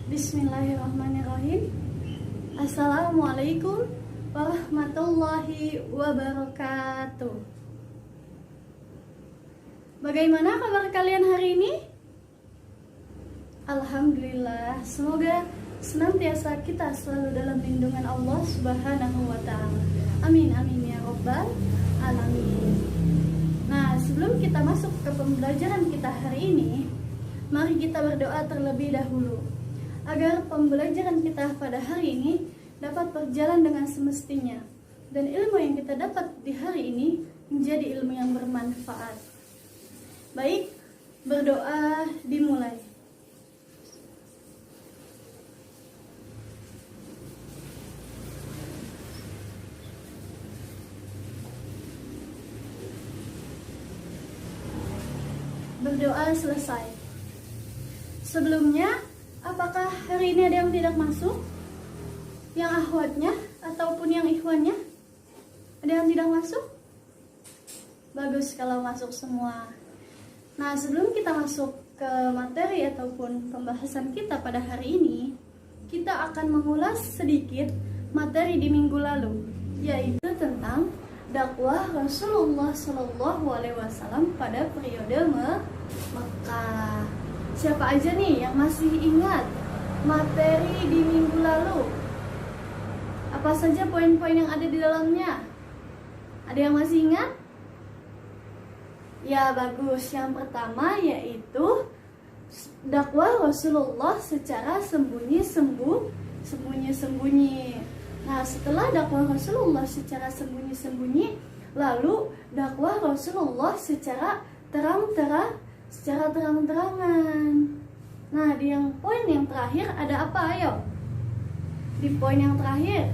Bismillahirrahmanirrahim. Assalamualaikum warahmatullahi wabarakatuh. Bagaimana kabar kalian hari ini? Alhamdulillah, semoga senantiasa kita selalu dalam lindungan Allah Subhanahu wa Ta'ala. Amin amin ya Rabbal alamin. Nah, sebelum kita masuk ke pembelajaran kita hari ini, mari kita berdoa terlebih dahulu agar pembelajaran kita pada hari ini dapat berjalan dengan semestinya dan ilmu yang kita dapat di hari ini menjadi ilmu yang bermanfaat. Baik, berdoa dimulai. Berdoa selesai. Sebelumnya, apakah hari ini ada yang tidak masuk? Yang akhwatnya ataupun yang ikhwannya? Ada yang tidak masuk? Bagus kalau masuk semua. Nah, sebelum kita masuk ke materi ataupun pembahasan kita pada hari ini, kita akan mengulas sedikit materi di minggu lalu, yaitu tentang dakwah Rasulullah Shallallahu Alaihi Wasallam pada periode Mekah. Siapa aja nih yang masih ingat materi di minggu lalu? Apa saja poin-poin yang ada di dalamnya? Ada yang masih ingat? Ya, bagus. Yang pertama yaitu dakwah Rasulullah secara sembunyi-sembunyi. Nah, setelah dakwah Rasulullah secara sembunyi-sembunyi, lalu dakwah Rasulullah secara terang-terangan. Nah, di poin yang terakhir ada apa? Ayo. Di poin yang terakhir.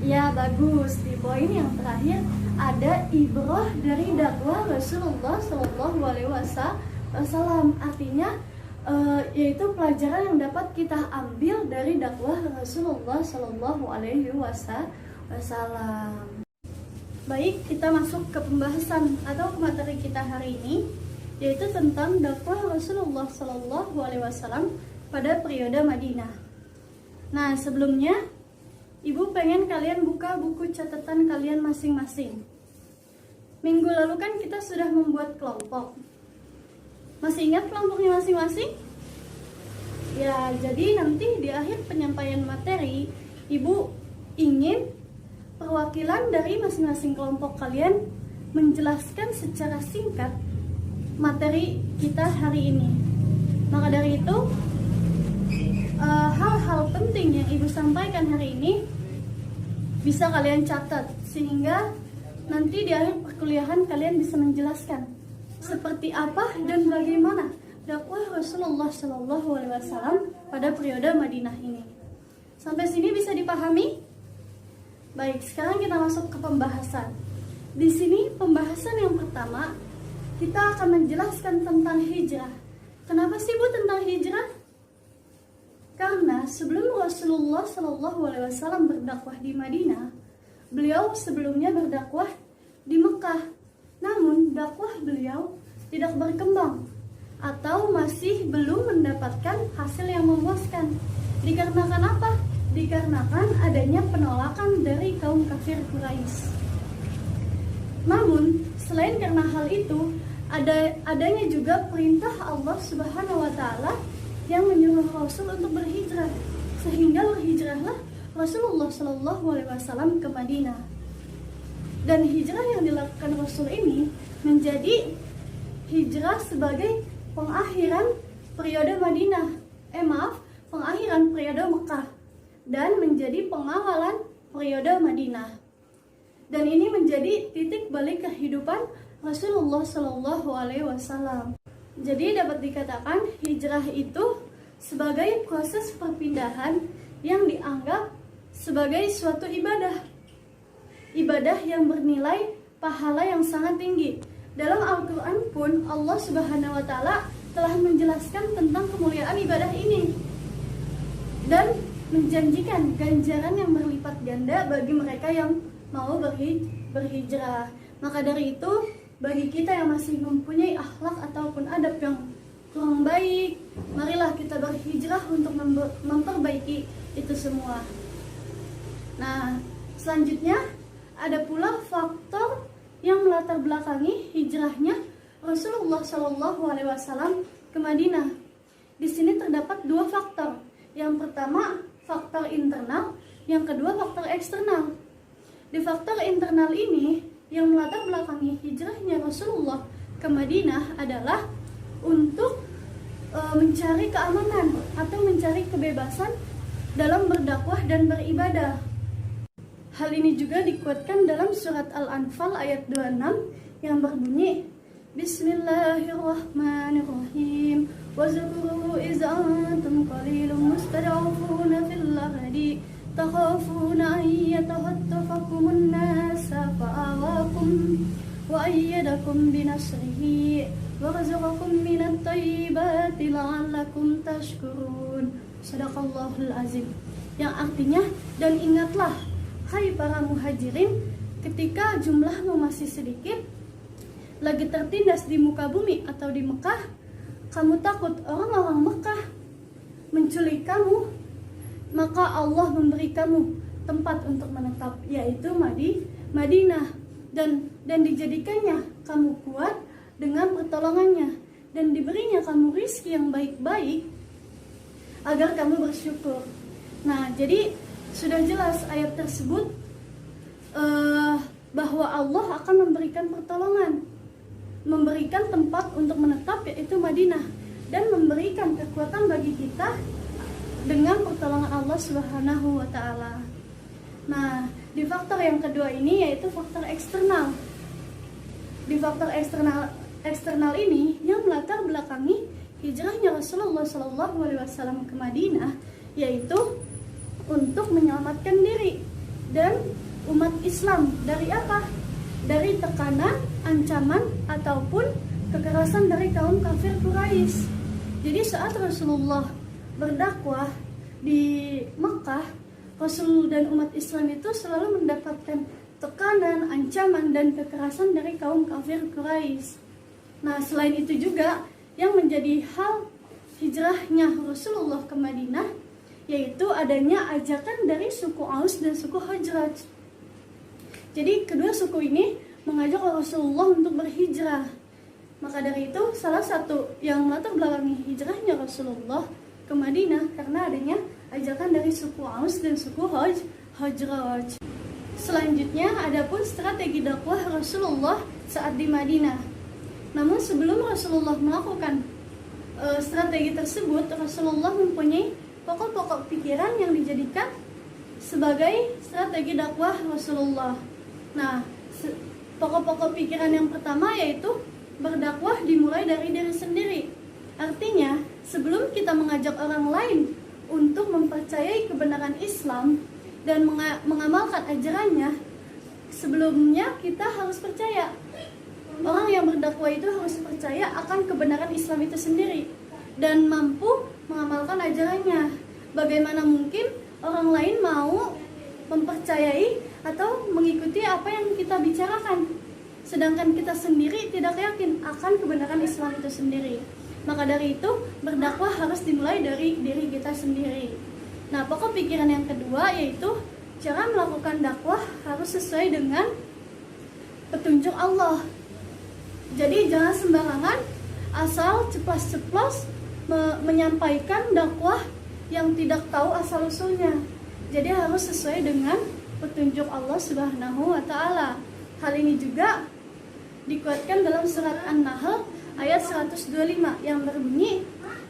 Ya, bagus. Di poin yang terakhir ada ibrah dari dakwah Rasulullah Shallallahu Alaihi Wasallam. Artinya yaitu pelajaran yang dapat kita ambil dari dakwah Rasulullah Shallallahu Alaihi Wasallam. Baik, kita masuk ke pembahasan atau ke materi kita hari ini, yaitu tentang dakwah Rasulullah Shallallahu Alaihi Wasallam pada periode Madinah. Nah, sebelumnya Ibu pengen kalian buka buku catatan kalian masing-masing. Minggu lalu kan kita sudah membuat kelompok. Masih ingat kelompoknya masing-masing? Ya, jadi nanti di akhir penyampaian materi, Ibu ingin perwakilan dari masing-masing kelompok kalian menjelaskan secara singkat materi kita hari ini. Maka dari itu, hal-hal penting yang Ibu sampaikan hari ini bisa kalian catat, sehingga nanti di akhir perkuliahan kalian bisa menjelaskan seperti apa dan bagaimana dakwah Rasulullah Shallallahu Alaihi Wasallam pada periode Madinah ini. Sampai sini bisa dipahami? Baik, sekarang kita masuk ke pembahasan. Di sini pembahasan yang pertama, kita akan menjelaskan tentang hijrah. Kenapa sih Bu tentang hijrah? Karena sebelum Rasulullah Shallallahu Alaihi Wasallam berdakwah di Madinah, beliau sebelumnya berdakwah di Mekah. Namun dakwah beliau tidak berkembang atau masih belum mendapatkan hasil yang memuaskan. Dikarenakan apa? Dikarenakan adanya penolakan dari kaum kafir Quraisy. Namun selain karena hal itu, adanya juga perintah Allah Subhanahu wa Ta'ala yang menyuruh Rasul untuk berhijrah, sehingga berhijrahlah Rasulullah Shallallahu Alaihi Wasallam ke Madinah. Dan hijrah yang dilakukan Rasul ini menjadi hijrah sebagai pengakhiran periode pengakhiran periode Mekah dan menjadi pengawalan periode Madinah. Dan ini menjadi titik balik kehidupan Rasulullah Shallallahu Alaihi Wasallam. Jadi dapat dikatakan hijrah itu sebagai proses perpindahan yang dianggap sebagai suatu ibadah. Ibadah yang bernilai pahala yang sangat tinggi. Dalam Al-Quran pun Allah Subhanahu wa Ta'ala telah menjelaskan tentang kemuliaan ibadah ini dan menjanjikan ganjaran yang berlipat ganda bagi mereka yang mau berhijrah. Maka dari itu, bagi kita yang masih mempunyai akhlak ataupun adab yang kurang baik. Marilah kita berhijrah untuk memperbaiki itu semua. Nah, selanjutnya ada pula faktor yang melatar belakangi hijrahnya Rasulullah SAW ke Madinah. Di sini terdapat dua faktor. Yang pertama, faktor internal, yang kedua faktor eksternal. Di faktor internal ini, yang melatar belakangi hijrahnya Rasulullah ke Madinah adalah untuk mencari keamanan atau mencari kebebasan dalam berdakwah dan beribadah. Hal ini juga dikuatkan dalam surat Al-Anfal ayat 26 yang berbunyi, Bismillahirrahmanirrahim. Wazkuru iz antum qalilun mustad'afuna fil ardi takhafuna an yatahattafakumun nasa fa'awakum wa ayyadakum binasrihi warzuqakum minat thayyibati la'allakum tashkurun. Shadaqallahul azim. Yang artinya, dan ingatlah hai para muhajirin, ketika jumlahmu masih sedikit, lagi tertindas di muka bumi atau di Mekah, kamu takut orang-orang Mekah menculik kamu, maka Allah memberi kamu tempat untuk menetap, yaitu Madinah, dan dijadikannya kamu kuat dengan pertolongannya, dan diberinya kamu rizki yang baik-baik agar kamu bersyukur. Nah, jadi sudah jelas ayat tersebut bahwa Allah akan memberikan pertolongan, memberikan tempat untuk menetap, yaitu Madinah, dan memberikan kekuatan bagi kita dengan pertolongan Allah Subhanahu wa Ta'ala. Nah, di faktor yang kedua ini yaitu faktor eksternal. Di faktor eksternal ini yang melatar belakangi hijrahnya Rasulullah SAW ke Madinah, yaitu untuk menyelamatkan diri dan umat Islam dari apa? Dari tekanan, ancaman, ataupun kekerasan dari kaum kafir Quraisy. Jadi saat Rasulullah berdakwah di Mekah, Rasul dan umat Islam itu selalu mendapatkan tekanan, ancaman, dan kekerasan dari kaum kafir Quraisy. Nah, selain itu juga yang menjadi hal hijrahnya Rasulullah ke Madinah, yaitu adanya ajakan dari suku Aus dan suku Khazraj. Jadi kedua suku ini mengajak Rasulullah untuk berhijrah. Maka dari itu salah satu yang melatar belakangi hijrahnya Rasulullah ke Madinah karena adanya ajakan dari suku Aus dan suku Khazraj. Selanjutnya adapun strategi dakwah Rasulullah saat di Madinah. Namun sebelum Rasulullah melakukan strategi tersebut, Rasulullah mempunyai pokok-pokok pikiran yang dijadikan sebagai strategi dakwah Rasulullah. Nah, pokok-pokok pikiran yang pertama yaitu berdakwah dimulai dari diri sendiri. Artinya, sebelum kita mengajak orang lain untuk mempercayai kebenaran Islam dan mengamalkan ajarannya, sebelumnya kita harus percaya. Orang yang berdakwah itu harus percaya akan kebenaran Islam itu sendiri dan mampu mengamalkan ajarannya. Bagaimana mungkin orang lain mau mempercayai atau mengikuti apa yang kita bicarakan, sedangkan kita sendiri tidak yakin akan kebenaran Islam itu sendiri. Maka dari itu, berdakwah harus dimulai dari diri kita sendiri. Nah, pokok pikiran yang kedua yaitu cara melakukan dakwah harus sesuai dengan petunjuk Allah. Jadi jangan sembarangan asal ceplas-ceplos menyampaikan dakwah yang tidak tahu asal-usulnya. Jadi harus sesuai dengan petunjuk Allah Subhanahu wa Ta'ala. Hal ini juga dikuatkan dalam surat An-Nahl ayat 125 yang berbunyi,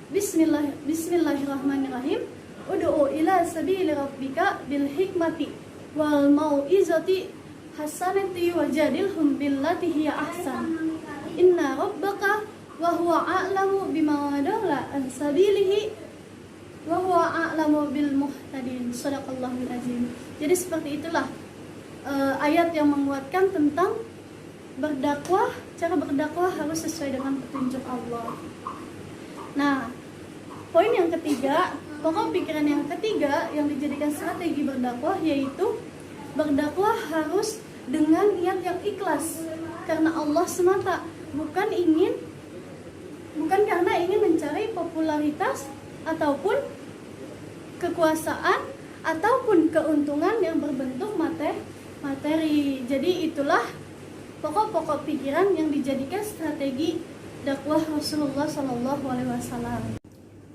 Bismillahirrahmanirrahim. Ud'u ila sabili rabbika bil hikmati wal mau'izati hasanati wajadilhum billati hiya ahsan. Inna rabbaka wa huwa a'lamu bima dalla an sabilihi wa huwa a'lamu bil muhtadin. Shadaqallahul azim. Jadi seperti itulah ayat yang menguatkan tentang berdakwah, cara berdakwah harus sesuai dengan petunjuk Allah. Nah, poin yang ketiga, pokok pikiran yang ketiga yang dijadikan strategi berdakwah yaitu berdakwah harus dengan niat yang ikhlas karena Allah semata, bukan ingin bukan karena ingin mencari popularitas ataupun kekuasaan ataupun keuntungan yang berbentuk materi. Jadi itulah pokok-pokok pikiran yang dijadikan strategi dakwah Rasulullah Shallallahu Alaihi Wasallam.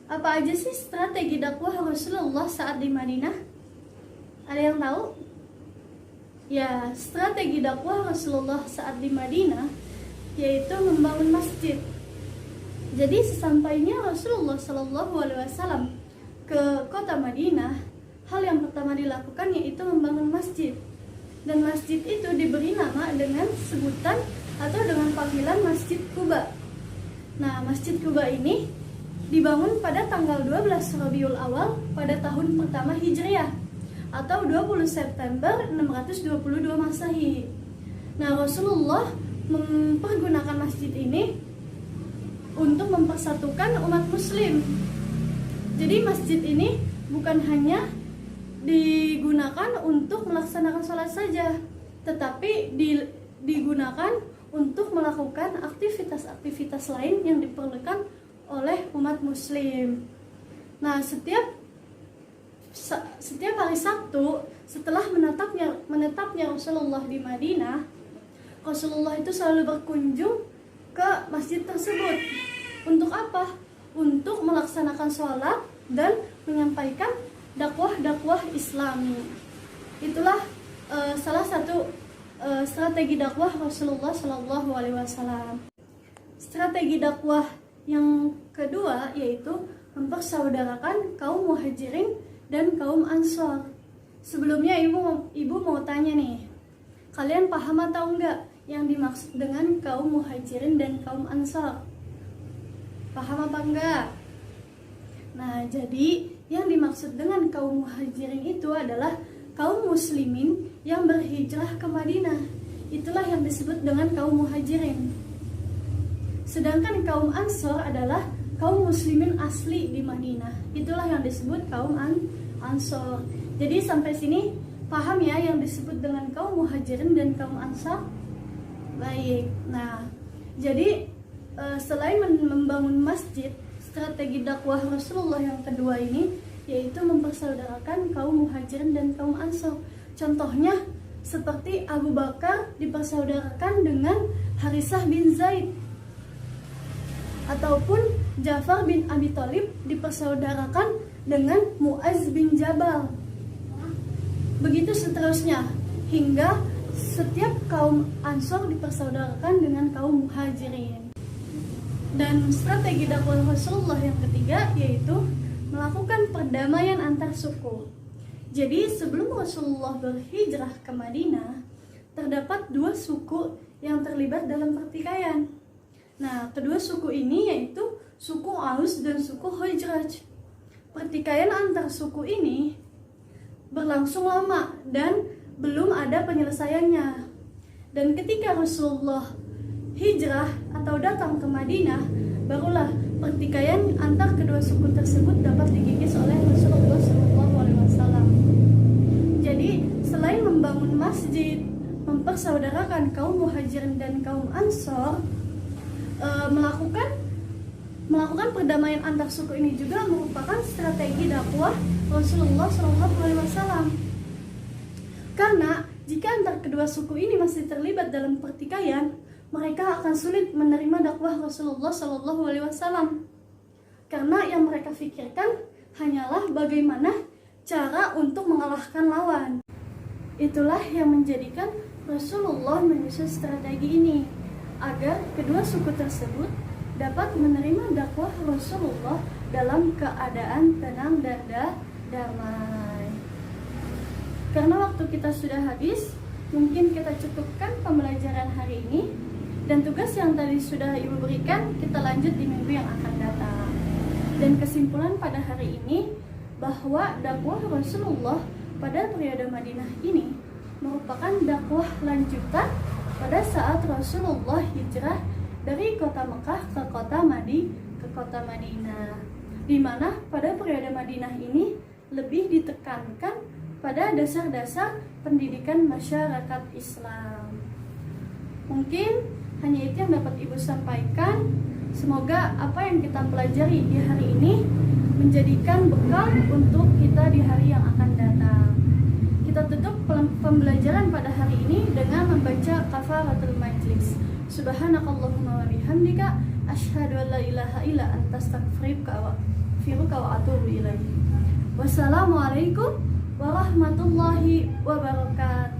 Apa aja sih strategi dakwah Rasulullah saat di Madinah? Ada yang tahu? Ya, strategi dakwah Rasulullah saat di Madinah yaitu membangun masjid. Jadi sesampainya Rasulullah Shallallahu Alaihi Wasallam ke kota Madinah, hal yang pertama dilakukan yaitu membangun masjid. Dan masjid itu diberi nama dengan sebutan atau dengan panggilan Masjid Quba. Nah, Masjid Quba ini dibangun pada tanggal 12 Rabiul Awal pada tahun pertama Hijriah atau 20 September 622 Masehi. Nah, Rasulullah mempergunakan masjid ini untuk mempersatukan umat muslim. Jadi masjid ini bukan hanya digunakan untuk melaksanakan sholat saja, tetapi digunakan untuk melakukan aktivitas-aktivitas lain yang diperlukan oleh umat muslim. Nah, setiap hari Sabtu setelah menetapnya Rasulullah di Madinah, Rasulullah itu selalu berkunjung ke masjid tersebut. Untuk apa? Untuk melaksanakan sholat dan menyampaikan dakwah Islami. Itulah salah satu strategi dakwah Rasulullah Shallallahu Alaihi Wasallam. Strategi dakwah yang kedua yaitu mempersaudarakan kaum muhajirin dan kaum ansor. Sebelumnya ibu mau tanya nih, kalian paham atau enggak yang dimaksud dengan kaum muhajirin dan kaum ansor? Paham apa enggak? Nah, jadi yang dimaksud dengan kaum muhajirin itu adalah kaum muslimin yang berhijrah ke Madinah. Itulah yang disebut dengan kaum muhajirin. Sedangkan kaum ansor adalah kaum muslimin asli di Madinah. Itulah yang disebut kaum ansor. Jadi sampai sini paham ya yang disebut dengan kaum muhajirin dan kaum ansor? Baik. Nah, jadi selain membangun masjid, strategi dakwah Rasulullah yang kedua ini yaitu mempersaudarakan kaum muhajirin dan kaum ansor. Contohnya seperti Abu Bakar dipersaudarakan dengan Harisah bin Zaid, ataupun Ja'far bin Abi Thalib dipersaudarakan dengan Mu'az bin Jabal. Begitu seterusnya hingga setiap kaum ansor dipersaudarakan dengan kaum muhajirin. Dan strategi dakwah Rasulullah yang ketiga yaitu melakukan perdamaian antar suku. Jadi sebelum Rasulullah berhijrah ke Madinah, terdapat dua suku yang terlibat dalam pertikaian. Nah, kedua suku ini yaitu suku Aus dan suku Khazraj. Pertikaian antar suku ini berlangsung lama dan belum ada penyelesaiannya. Dan ketika Rasulullah hijrah atau datang ke Madinah, barulah pertikaian antar kedua suku tersebut dapat dikikis oleh Rasulullah SAW. Jadi selain membangun masjid, mempersaudarakan kaum muhajirin dan kaum ansor, melakukan perdamaian antar suku ini juga merupakan strategi dakwah Rasulullah SAW. Karena jika antar kedua suku ini masih terlibat dalam pertikaian, mereka akan sulit menerima dakwah Rasulullah SAW. Karena yang mereka pikirkan hanyalah bagaimana cara untuk mengalahkan lawan. Itulah yang menjadikan Rasulullah menyusun strategi ini agar kedua suku tersebut dapat menerima dakwah Rasulullah dalam keadaan tenang dan damai. Karena waktu kita sudah habis, mungkin kita cukupkan pembelajaran hari ini, dan tugas yang tadi sudah Ibu berikan kita lanjut di minggu yang akan datang. Dan kesimpulan pada hari ini bahwa dakwah Rasulullah pada periode Madinah ini merupakan dakwah lanjutan pada saat Rasulullah hijrah dari kota Mekah ke kota Madinah, di mana pada periode Madinah ini lebih ditekankan pada dasar-dasar pendidikan masyarakat Islam. Mungkin hanya itu yang dapat Ibu sampaikan. Semoga apa yang kita pelajari di hari ini menjadikan bekal untuk kita di hari yang akan datang. Kita tutup pembelajaran pada hari ini dengan membaca kafaratul majlis. Subhanakallahumma wa bihamdika asyhadu an la ilaha illa anta astaghfiruka wa atubu ilaik. Wassalamualaikum warahmatullahi wabarakatuh.